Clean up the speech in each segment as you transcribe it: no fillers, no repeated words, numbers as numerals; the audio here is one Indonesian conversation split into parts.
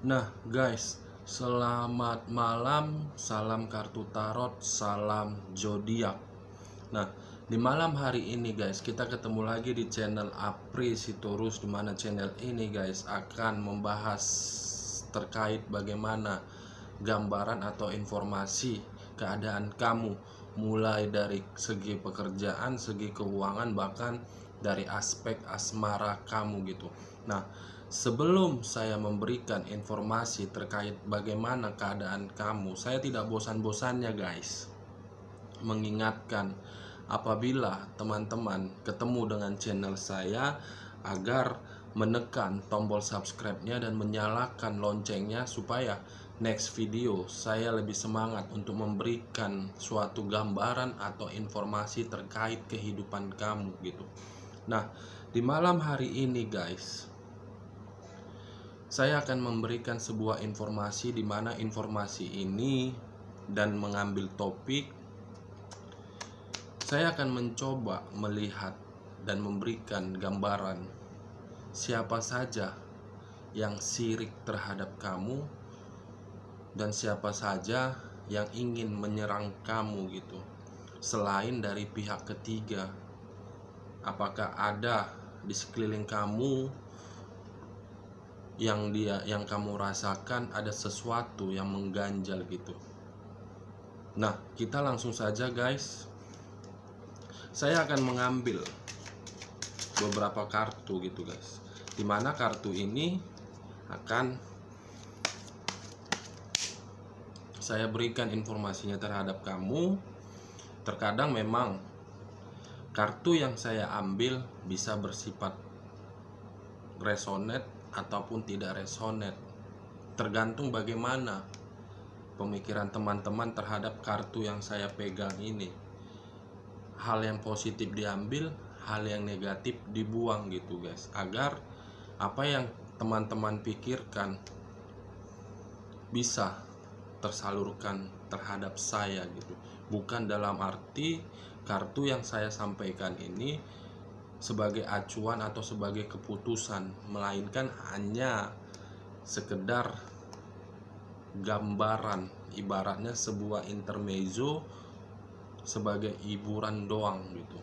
Nah guys, selamat malam, salam kartu tarot, salam zodiak. Nah, di malam hari ini guys, kita ketemu lagi di channel Apri Sitorus, dimana channel ini guys akan membahas terkait bagaimana gambaran atau informasi keadaan kamu, mulai dari segi pekerjaan, segi keuangan, bahkan dari aspek asmara kamu gitu. Nah, sebelum saya memberikan informasi terkait bagaimana keadaan kamu, saya tidak bosan-bosannya guys mengingatkan apabila teman-teman ketemu dengan channel saya agar menekan tombol subscribe-nya dan menyalakan loncengnya supaya next video saya lebih semangat untuk memberikan suatu gambaran atau informasi terkait kehidupan kamu gitu. Nah, di malam hari ini guys, saya akan memberikan sebuah informasi di mana informasi ini dan mengambil topik, saya akan mencoba melihat dan memberikan gambaran siapa saja yang sirik terhadap kamu dan siapa saja yang ingin menyerang kamu gitu. Selain dari pihak ketiga, apakah ada di sekeliling kamu yang kamu rasakan ada sesuatu yang mengganjal gitu. Nah, kita langsung saja guys. Saya akan mengambil beberapa kartu gitu guys, dimana kartu ini akan saya berikan informasinya terhadap kamu. Terkadang memang kartu yang saya ambil bisa bersifat resonate ataupun tidak resonate, tergantung bagaimana pemikiran teman-teman terhadap kartu yang saya pegang ini. Hal yang positif diambil, hal yang negatif dibuang gitu guys, agar apa yang teman-teman pikirkan bisa tersalurkan terhadap saya gitu. Bukan dalam arti kartu yang saya sampaikan ini sebagai acuan atau sebagai keputusan, melainkan hanya sekedar gambaran, ibaratnya sebuah intermezzo sebagai hiburan doang gitu.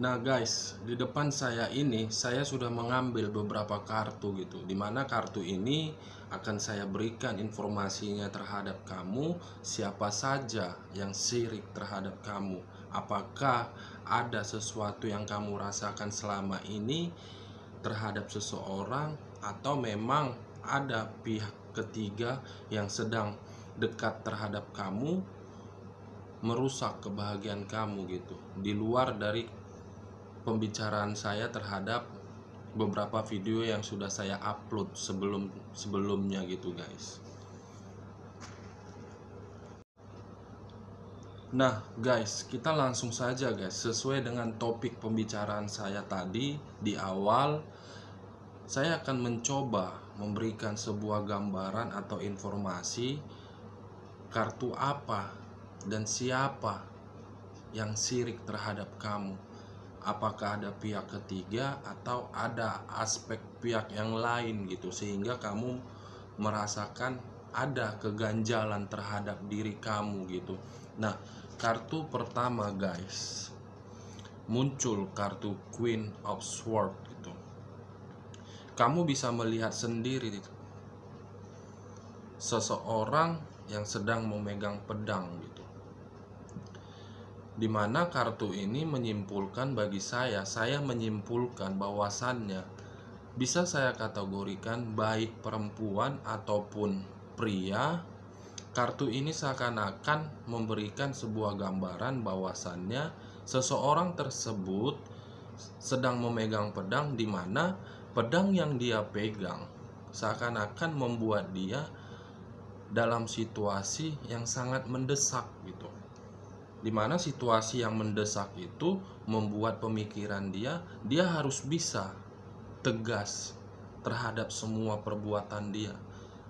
Nah guys, di depan saya ini saya sudah mengambil beberapa kartu gitu, dimana kartu ini akan saya berikan informasinya terhadap kamu, siapa saja yang sirik terhadap kamu, apakah ada sesuatu yang kamu rasakan selama ini terhadap seseorang, atau memang ada pihak ketiga yang sedang dekat terhadap kamu, merusak kebahagiaan kamu gitu, di luar dari pembicaraan saya terhadap beberapa video yang sudah saya upload sebelumnya gitu guys. Nah guys, kita langsung saja guys, sesuai dengan topik pembicaraan saya tadi di awal. Saya akan mencoba memberikan sebuah gambaran atau informasi kartu apa dan siapa yang sirik terhadap kamu. Apakah ada pihak ketiga atau ada aspek pihak yang lain gitu, sehingga kamu merasakan ada keganjalan terhadap diri kamu gitu. Nah, kartu pertama guys, muncul kartu Queen of Swords gitu. Kamu bisa melihat sendiri seseorang yang sedang memegang pedang gitu, dimana kartu ini menyimpulkan bagi saya menyimpulkan bahwasannya bisa saya kategorikan baik perempuan ataupun pria, kartu ini seakan-akan memberikan sebuah gambaran bahwasannya seseorang tersebut sedang memegang pedang, di mana pedang yang dia pegang seakan-akan membuat dia dalam situasi yang sangat mendesak gitu. Dimana situasi yang mendesak itu membuat pemikiran dia harus bisa tegas terhadap semua perbuatan dia,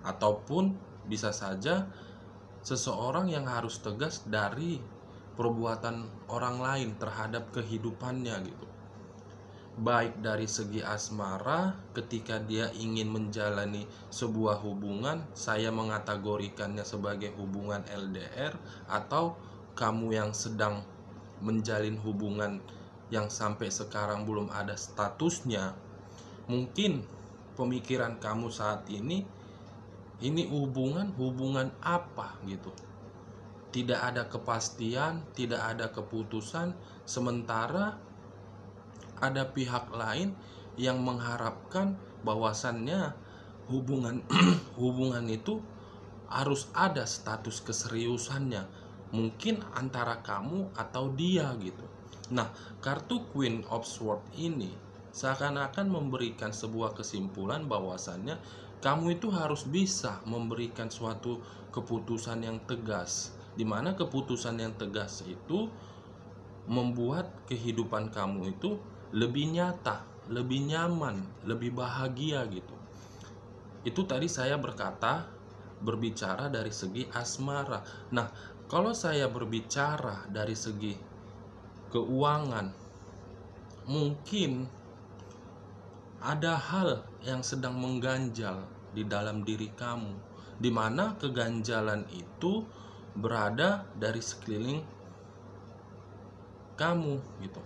ataupun bisa saja seseorang yang harus tegas dari perbuatan orang lain terhadap kehidupannya gitu. Baik dari segi asmara, ketika dia ingin menjalani sebuah hubungan, saya mengategorikannya sebagai hubungan LDR, atau kamu yang sedang menjalin hubungan yang sampai sekarang belum ada statusnya. Mungkin pemikiran kamu saat ini hubungan apa gitu. Tidak ada kepastian, tidak ada keputusan, sementara ada pihak lain yang mengharapkan bahwasannya hubungan itu harus ada status keseriusannya, mungkin antara kamu atau dia gitu. Nah, kartu Queen of Swords ini seakan-akan memberikan sebuah kesimpulan bahwasannya kamu itu harus bisa memberikan suatu keputusan yang tegas, di mana keputusan yang tegas itu membuat kehidupan kamu itu lebih nyata, lebih nyaman, lebih bahagia gitu. Itu tadi saya berbicara dari segi asmara. Nah, kalau saya berbicara dari segi keuangan, mungkin ada hal yang sedang mengganjal di dalam diri kamu, di mana keganjalan itu berada dari sekeliling kamu gitu.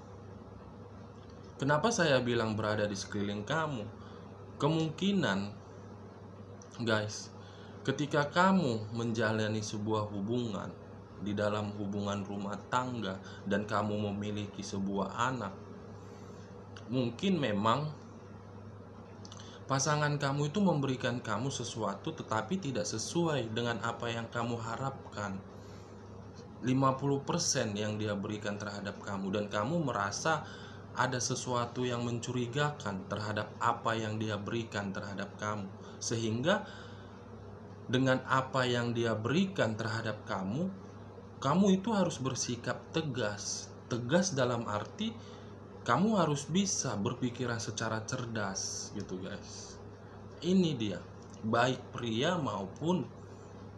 Kenapa saya bilang berada di sekeliling kamu? Kemungkinan, guys, ketika kamu menjalani sebuah hubungan, di dalam hubungan rumah tangga, dan kamu memiliki sebuah anak, mungkin memang pasangan kamu itu memberikan kamu sesuatu tetapi tidak sesuai dengan apa yang kamu harapkan. 50% yang dia berikan terhadap kamu, dan kamu merasa ada sesuatu yang mencurigakan terhadap apa yang dia berikan terhadap kamu, sehingga dengan apa yang dia berikan terhadap kamu itu harus bersikap tegas. Tegas dalam arti kamu harus bisa berpikiran secara cerdas gitu guys. Ini dia, baik pria maupun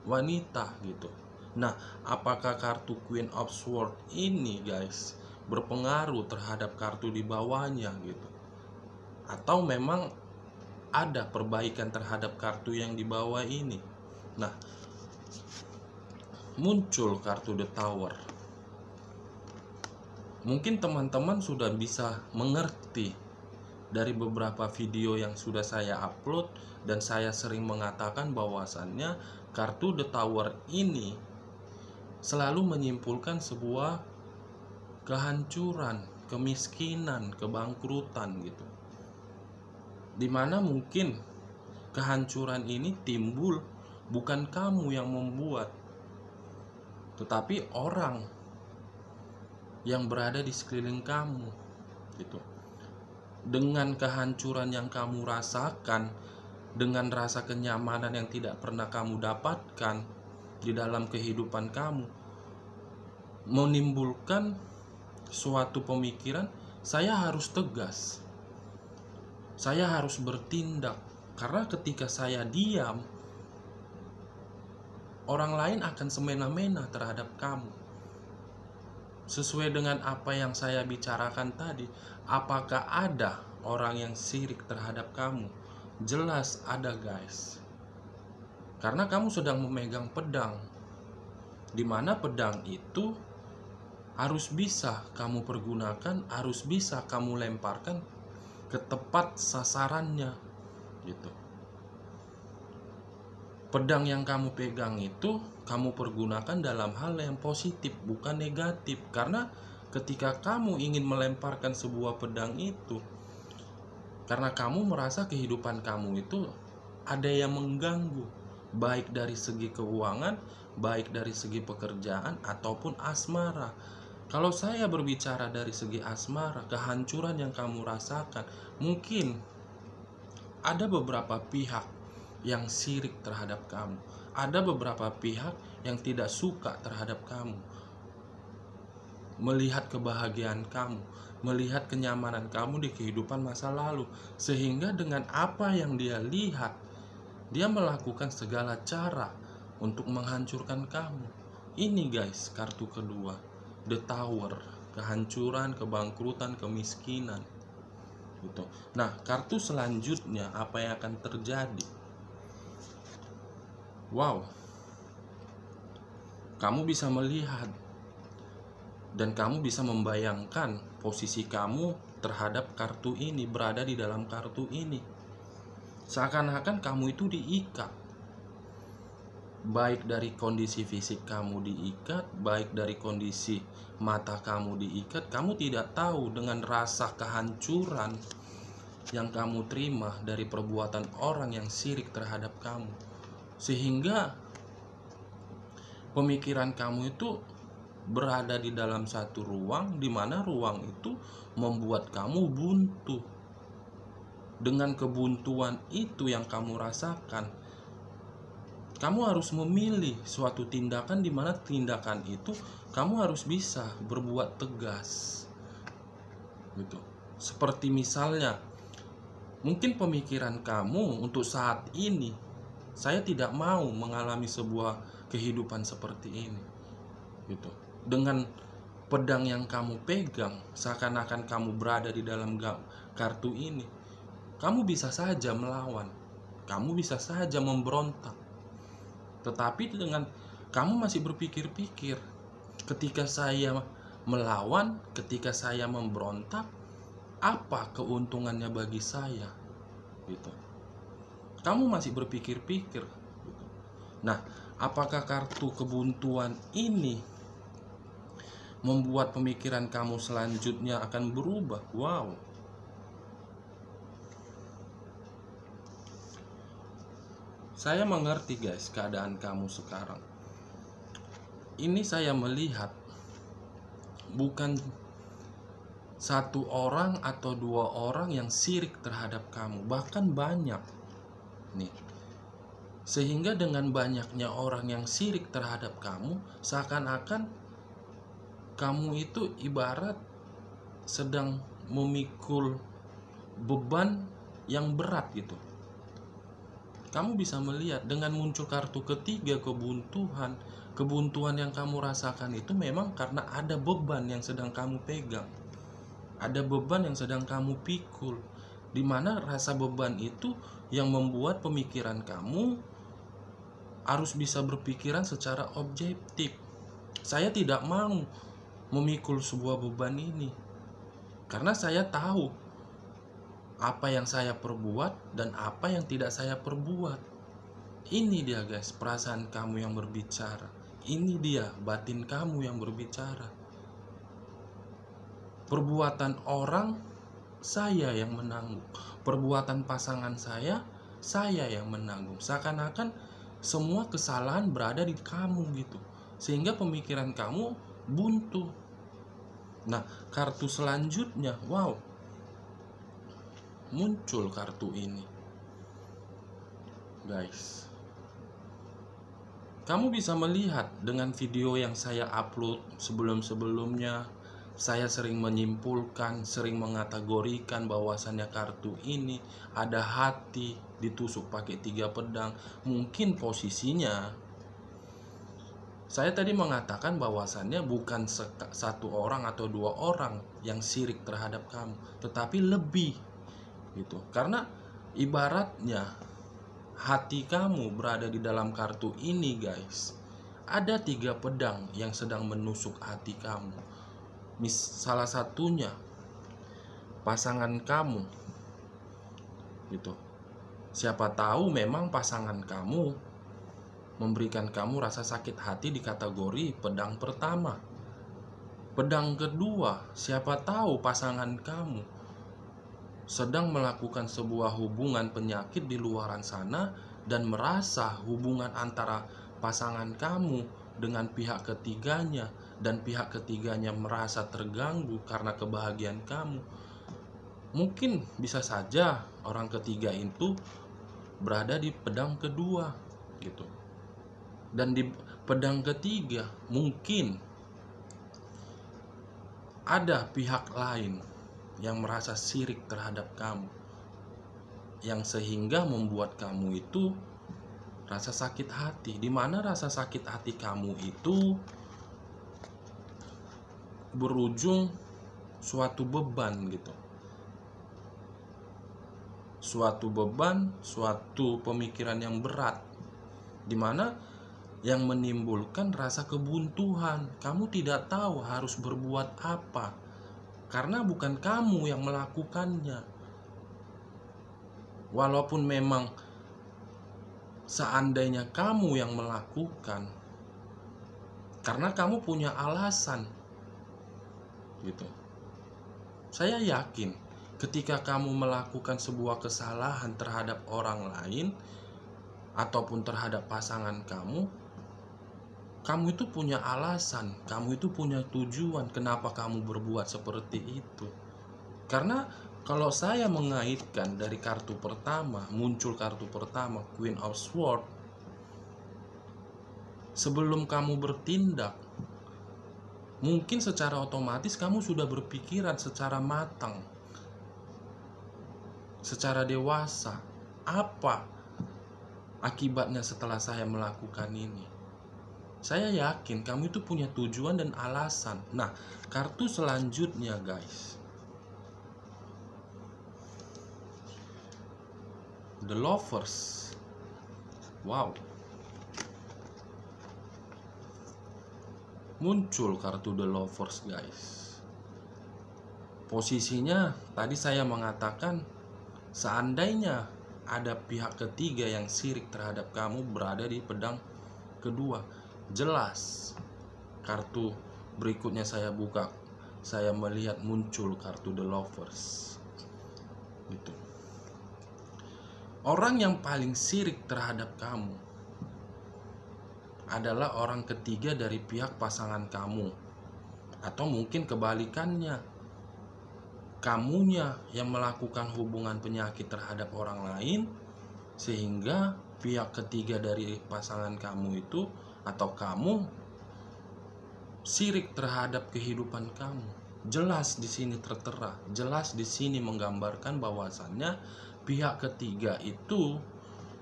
wanita gitu. Nah, apakah kartu Queen of Swords ini guys berpengaruh terhadap kartu di bawahnya gitu, atau memang ada perbaikan terhadap kartu yang di bawah ini? Nah, muncul kartu The Tower. Mungkin teman-teman sudah bisa mengerti dari beberapa video yang sudah saya upload, dan saya sering mengatakan bahwasannya kartu The Tower ini selalu menyimpulkan sebuah kehancuran, kemiskinan, kebangkrutan gitu. Dimana mungkin kehancuran ini timbul bukan kamu yang membuat, tetapi orang yang berada di sekeliling kamu gitu. Dengan kehancuran yang kamu rasakan, dengan rasa kenyamanan yang tidak pernah kamu dapatkan di dalam kehidupan kamu, menimbulkan suatu pemikiran, saya harus tegas, saya harus bertindak, karena ketika saya diam, orang lain akan semena-mena terhadap kamu. Sesuai dengan apa yang saya bicarakan tadi, apakah ada orang yang sirik terhadap kamu? Jelas ada guys, karena kamu sedang memegang pedang, dimana pedang itu harus bisa kamu pergunakan, harus bisa kamu lemparkan ke tepat sasarannya gitu. Pedang yang kamu pegang itu kamu pergunakan dalam hal yang positif, bukan negatif. Karena ketika kamu ingin melemparkan sebuah pedang itu, Karena kamu merasa kehidupan kamu itu ada yang mengganggu, baik dari segi keuangan, baik dari segi pekerjaan, ataupun asmara. Kalau saya berbicara dari segi asmara, kehancuran yang kamu rasakan, mungkin ada beberapa pihak yang sirik terhadap kamu. Ada beberapa pihak yang tidak suka terhadap kamu. Melihat kebahagiaan kamu, melihat kenyamanan kamu di kehidupan masa lalu. Sehingga dengan apa yang dia lihat, dia melakukan segala cara untuk menghancurkan kamu. Ini guys, kartu kedua, The Tower, kehancuran, kebangkrutan, kemiskinan. Gitu. Nah, kartu selanjutnya apa yang akan terjadi? Wow, kamu bisa melihat dan kamu bisa membayangkan posisi kamu terhadap kartu ini, berada di dalam kartu ini. Seakan-akan kamu itu diikat, baik dari kondisi fisik kamu diikat, baik dari kondisi mata kamu diikat. Kamu tidak tahu dengan rasa kehancuran yang kamu terima dari perbuatan orang yang sirik terhadap kamu, sehingga pemikiran kamu itu berada di dalam satu ruang, di mana ruang itu membuat kamu buntu. Dengan kebuntuan itu yang kamu rasakan, kamu harus memilih suatu tindakan, di mana tindakan itu kamu harus bisa berbuat tegas. Gitu. Seperti misalnya, mungkin pemikiran kamu untuk saat ini, saya tidak mau mengalami sebuah kehidupan seperti ini. Gitu. Dengan pedang yang kamu pegang, seakan-akan kamu berada di dalam kartu ini, kamu bisa saja melawan, kamu bisa saja memberontak. Tetapi dengan kamu masih berpikir-pikir, ketika saya melawan, ketika saya memberontak, apa keuntungannya bagi saya? Gitu. Kamu masih berpikir-pikir. Gitu. Nah, apakah kartu kebuntuan ini membuat pemikiran kamu selanjutnya akan berubah? Wow. Saya mengerti guys keadaan kamu sekarang. Ini saya melihat bukan satu orang atau dua orang yang sirik terhadap kamu, bahkan banyak nih. Sehingga dengan banyaknya orang yang sirik terhadap kamu, seakan-akan kamu itu ibarat sedang memikul beban yang berat gitu. Kamu bisa melihat dengan muncul kartu ketiga, kebuntuan. Kebuntuan yang kamu rasakan itu memang karena ada beban yang sedang kamu pegang. Ada beban yang sedang kamu pikul, di mana rasa beban itu yang membuat pemikiran kamu harus bisa berpikiran secara objektif. Saya tidak mau memikul sebuah beban ini, karena saya tahu apa yang saya perbuat dan apa yang tidak saya perbuat. Ini dia guys, perasaan kamu yang berbicara. Ini dia batin kamu yang berbicara. Perbuatan orang, saya yang menanggung. Perbuatan pasangan saya yang menanggung. Seakan-akan semua kesalahan berada di kamu gitu, sehingga pemikiran kamu buntu. Nah, kartu selanjutnya, wow, muncul kartu ini guys. Kamu bisa melihat dengan video yang saya upload sebelum-sebelumnya, saya sering menyimpulkan, sering mengategorikan bahwasannya kartu ini ada hati ditusuk pakai 3 pedang. Mungkin posisinya saya tadi mengatakan bahwasannya bukan satu orang atau dua orang yang sirik terhadap kamu, tetapi lebih gitu. Karena ibaratnya hati kamu berada di dalam kartu ini guys. Ada 3 pedang yang sedang menusuk hati kamu. Salah satunya pasangan kamu gitu. Siapa tahu memang pasangan kamu memberikan kamu rasa sakit hati di kategori pedang pertama. Pedang kedua, siapa tahu pasangan kamu sedang melakukan sebuah hubungan penyakit di luaran sana dan merasa hubungan antara pasangan kamu dengan pihak ketiganya dan pihak ketiganya merasa terganggu karena kebahagiaan kamu, mungkin bisa saja orang ketiga itu berada di pedang kedua gitu. Dan di pedang ketiga mungkin ada pihak lain yang merasa sirik terhadap kamu, yang sehingga membuat kamu itu rasa sakit hati. Di mana rasa sakit hati kamu itu berujung suatu beban gitu. Suatu beban, suatu pemikiran yang berat, di mana yang menimbulkan rasa kebuntuan. Kamu tidak tahu harus berbuat apa, karena bukan kamu yang melakukannya. Walaupun memang seandainya kamu yang melakukan, karena kamu punya alasan gitu. Saya yakin ketika kamu melakukan sebuah kesalahan terhadap orang lain ataupun terhadap pasangan kamu itu punya alasan, kamu itu punya tujuan kenapa kamu berbuat seperti itu. Karena kalau saya mengaitkan dari kartu pertama, muncul kartu pertama, Queen of Swords, sebelum kamu bertindak, mungkin secara otomatis kamu sudah berpikiran secara matang, secara dewasa, apa akibatnya setelah saya melakukan ini. Saya yakin kamu itu punya tujuan dan alasan. Nah, kartu selanjutnya guys, The Lovers. Wow, muncul kartu The Lovers guys. Posisinya tadi saya mengatakan seandainya ada pihak ketiga yang sirik terhadap kamu berada di pedang kedua. Jelas kartu berikutnya saya buka, saya melihat muncul kartu The Lovers gitu. Orang yang paling sirik terhadap kamu adalah orang ketiga dari pihak pasangan kamu, atau mungkin kebalikannya, kamunya yang melakukan hubungan penyakit terhadap orang lain sehingga pihak ketiga dari pasangan kamu itu atau kamu sirik terhadap kehidupan kamu. Jelas di sini tertera, jelas di sini menggambarkan bahwasannya pihak ketiga itu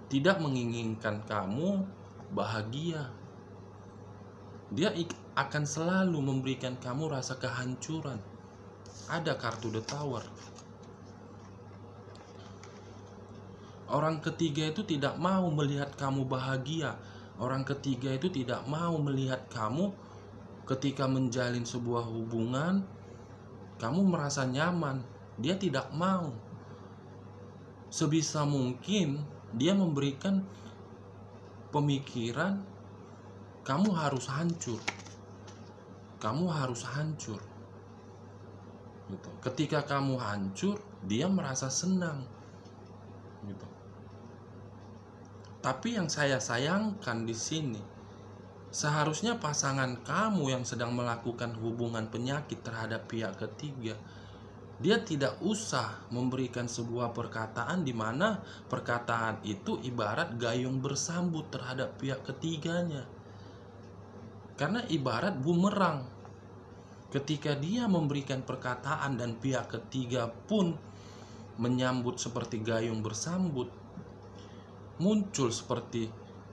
tidak menginginkan kamu bahagia. Dia akan selalu memberikan kamu rasa kehancuran. Ada kartu The Tower. Orang ketiga itu tidak mau melihat kamu bahagia. Orang ketiga itu tidak mau melihat kamu ketika menjalin sebuah hubungan, kamu merasa nyaman. Dia tidak mau. Sebisa mungkin dia memberikan pemikiran kamu harus hancur. Kamu harus hancur. Gitu. Ketika kamu hancur, dia merasa senang. Gitu. Tapi yang saya sayangkan di sini, seharusnya pasangan kamu yang sedang melakukan hubungan penyakit terhadap pihak ketiga, dia tidak usah memberikan sebuah perkataan di mana perkataan itu ibarat gayung bersambut terhadap pihak ketiganya. Karena ibarat bumerang. Ketika dia memberikan perkataan dan pihak ketiga pun menyambut seperti gayung bersambut, muncul seperti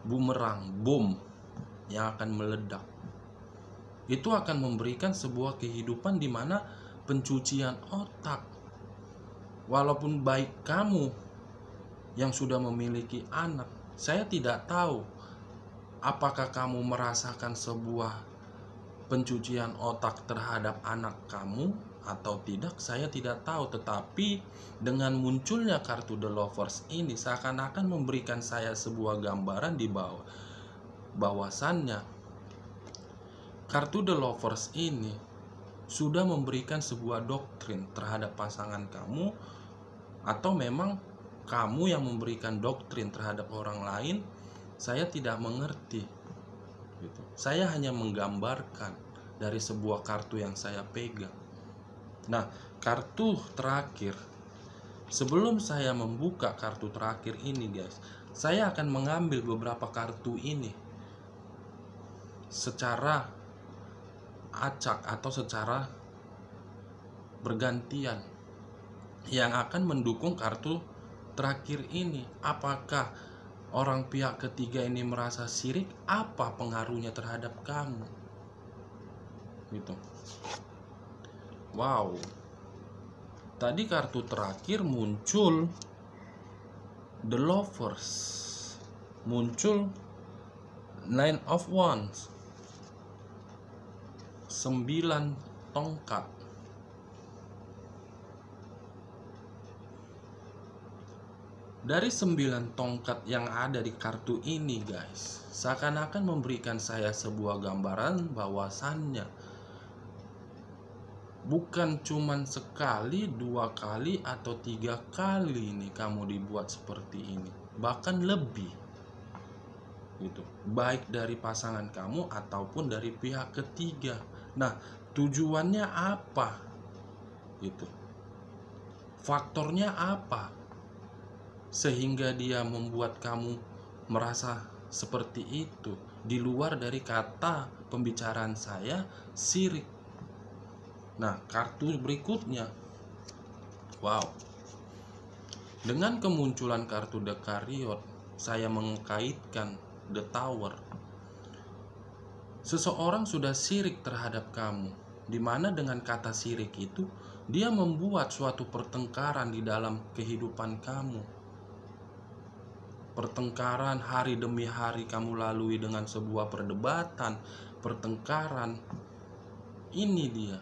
bumerang, bom yang akan meledak. Itu akan memberikan sebuah kehidupan di mana pencucian otak. Walaupun baik kamu yang sudah memiliki anak, saya tidak tahu apakah kamu merasakan sebuah pencucian otak terhadap anak kamu atau tidak, saya tidak tahu. Tetapi dengan munculnya kartu The Lovers ini seakan-akan memberikan saya sebuah gambaran di bawah bahwasannya kartu The Lovers ini sudah memberikan sebuah doktrin terhadap pasangan kamu Atau memang kamu yang memberikan doktrin terhadap orang lain, saya tidak mengerti gitu. Saya hanya menggambarkan dari sebuah kartu yang saya pegang. Nah, kartu terakhir, sebelum saya membuka kartu terakhir ini guys, saya akan mengambil beberapa kartu ini secara acak atau secara bergantian yang akan mendukung kartu terakhir ini. Apakah orang pihak ketiga ini merasa sirik? Apa pengaruhnya terhadap kamu? Gitu. Wow. Tadi kartu terakhir muncul The Lovers, muncul Nine of Wands, 9 tongkat. Dari 9 tongkat yang ada di kartu ini guys, seakan-akan memberikan saya sebuah gambaran bahwasannya bukan cuman sekali, 2 kali, atau 3 kali nih kamu dibuat seperti ini, bahkan lebih gitu, baik dari pasangan kamu ataupun dari pihak ketiga. Nah, tujuannya apa gitu, faktornya apa sehingga dia membuat kamu merasa seperti itu, di luar dari kata pembicaraan saya sirik. Nah, kartu berikutnya, wow, dengan kemunculan kartu The Chariot, saya mengkaitkan The Tower. Seseorang sudah sirik terhadap kamu, dimana dengan kata sirik itu dia membuat suatu pertengkaran di dalam kehidupan kamu. Pertengkaran hari demi hari kamu lalui dengan sebuah perdebatan, pertengkaran. Ini dia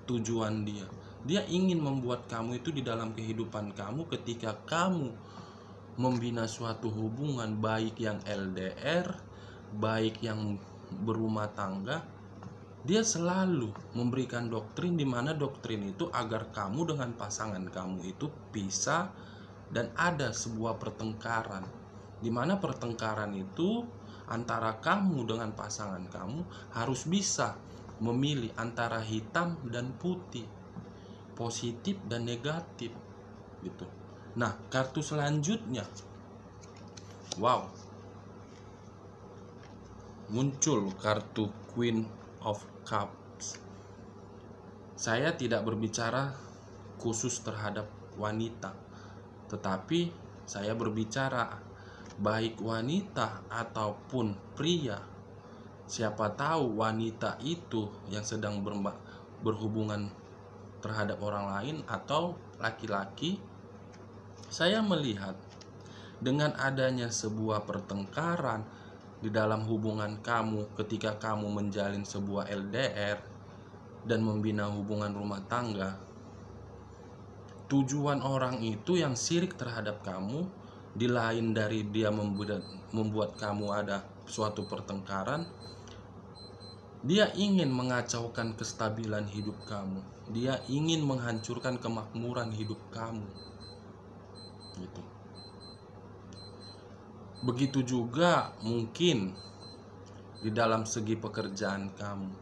tujuan dia. Dia ingin membuat kamu itu di dalam kehidupan kamu ketika kamu membina suatu hubungan, baik yang LDR, baik yang berumah tangga. Dia selalu memberikan doktrin, di mana doktrin itu agar kamu dengan pasangan kamu itu pisah dan ada sebuah pertengkaran, di mana pertengkaran itu antara kamu dengan pasangan kamu harus bisa memilih antara hitam dan putih, positif dan negatif gitu. Nah, kartu selanjutnya, wow, muncul kartu Queen of Cups. Saya tidak berbicara khusus terhadap wanita, tetapi saya berbicara baik wanita ataupun pria. Siapa tahu wanita itu yang sedang berhubungan terhadap orang lain atau laki-laki. Saya melihat dengan adanya sebuah pertengkaran di dalam hubungan kamu ketika kamu menjalin sebuah LDR dan membina hubungan rumah tangga, tujuan orang itu yang sirik terhadap kamu, di lain dari dia membuat kamu ada suatu pertengkaran, dia ingin mengacaukan kestabilan hidup kamu. Dia ingin menghancurkan kemakmuran hidup kamu. Gitu. Begitu juga mungkin di dalam segi pekerjaan kamu.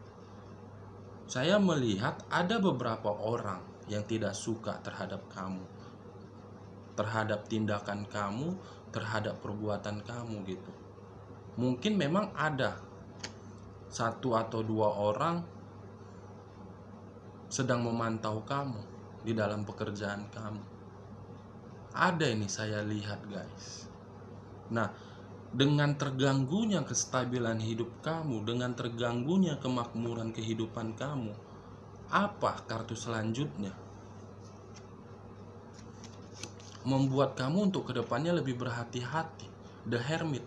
Saya melihat ada beberapa orang yang tidak suka terhadap kamu, terhadap tindakan kamu, terhadap perbuatan kamu gitu. Mungkin memang ada 1 atau 2 orang sedang memantau kamu di dalam pekerjaan kamu. Ada ini saya lihat guys. Nah, dengan terganggunya kestabilan hidup kamu, dengan terganggunya kemakmuran kehidupan kamu, apa kartu selanjutnya? Membuat kamu untuk kedepannya lebih berhati-hati. The Hermit,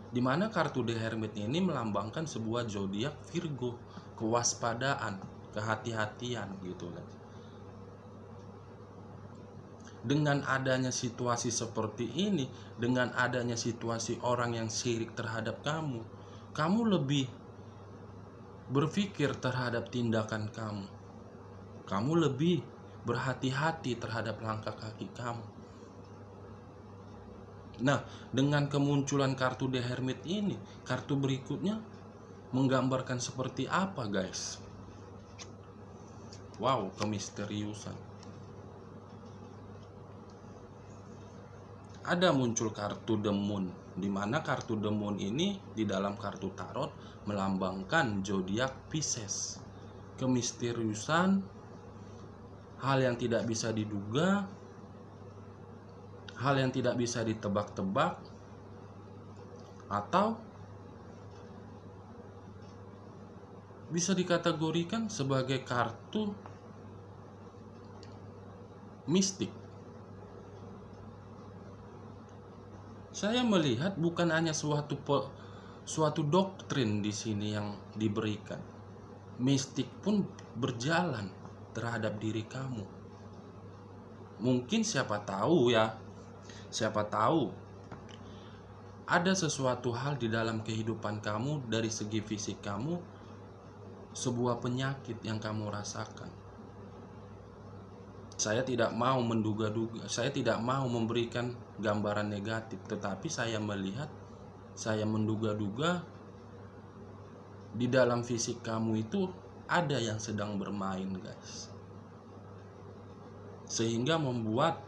di mana kartu The Hermit ini melambangkan sebuah zodiak Virgo, kewaspadaan, kehati-hatian gitu kan. Dengan adanya situasi seperti ini, dengan adanya situasi orang yang sirik terhadap kamu, kamu lebih berpikir terhadap tindakan kamu. Kamu lebih berhati-hati terhadap langkah kaki kamu. Nah, dengan kemunculan kartu The Hermit ini, kartu berikutnya menggambarkan seperti apa, guys? Wow, kemisteriusan. Ada muncul kartu The Moon, di mana kartu The Moon ini di dalam kartu tarot melambangkan zodiak Pisces. Kemisteriusan, hal yang tidak bisa diduga, hal yang tidak bisa ditebak-tebak, atau bisa dikategorikan sebagai kartu mistik. Saya melihat bukan hanya suatu doktrin di sini yang diberikan. Mistik pun berjalan terhadap diri kamu. Mungkin siapa tahu ada sesuatu hal di dalam kehidupan kamu dari segi fisik kamu, sebuah penyakit yang kamu rasakan. Saya tidak mau menduga-duga, saya tidak mau memberikan gambaran negatif, tetapi saya menduga-duga di dalam fisik kamu itu ada yang sedang bermain, guys. Sehingga membuat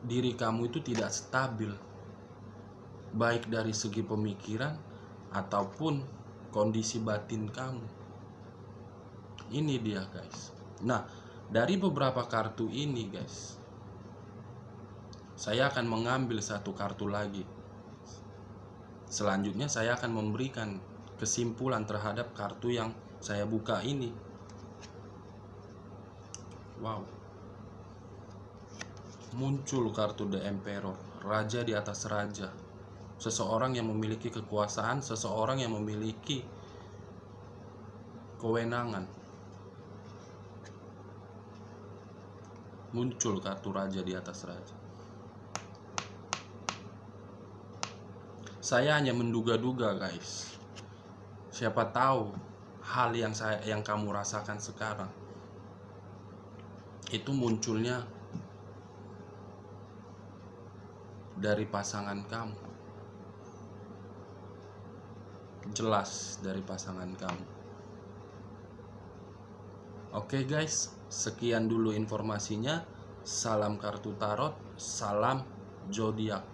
diri kamu itu tidak stabil, baik dari segi pemikiran ataupun kondisi batin kamu. Ini dia, guys. Nah, dari beberapa kartu ini, guys, saya akan mengambil satu kartu lagi. Selanjutnya saya akan memberikan kesimpulan terhadap kartu yang saya buka ini. Wow. Muncul kartu The Emperor, raja di atas raja. Seseorang yang memiliki kekuasaan, seseorang yang memiliki kewenangan. Muncul kartu raja di atas raja. Saya hanya menduga-duga, guys. Siapa tahu hal yang kamu rasakan sekarang itu munculnya dari pasangan kamu. Jelas dari pasangan kamu. Oke, guys, sekian dulu informasinya. Salam kartu tarot, salam zodiak.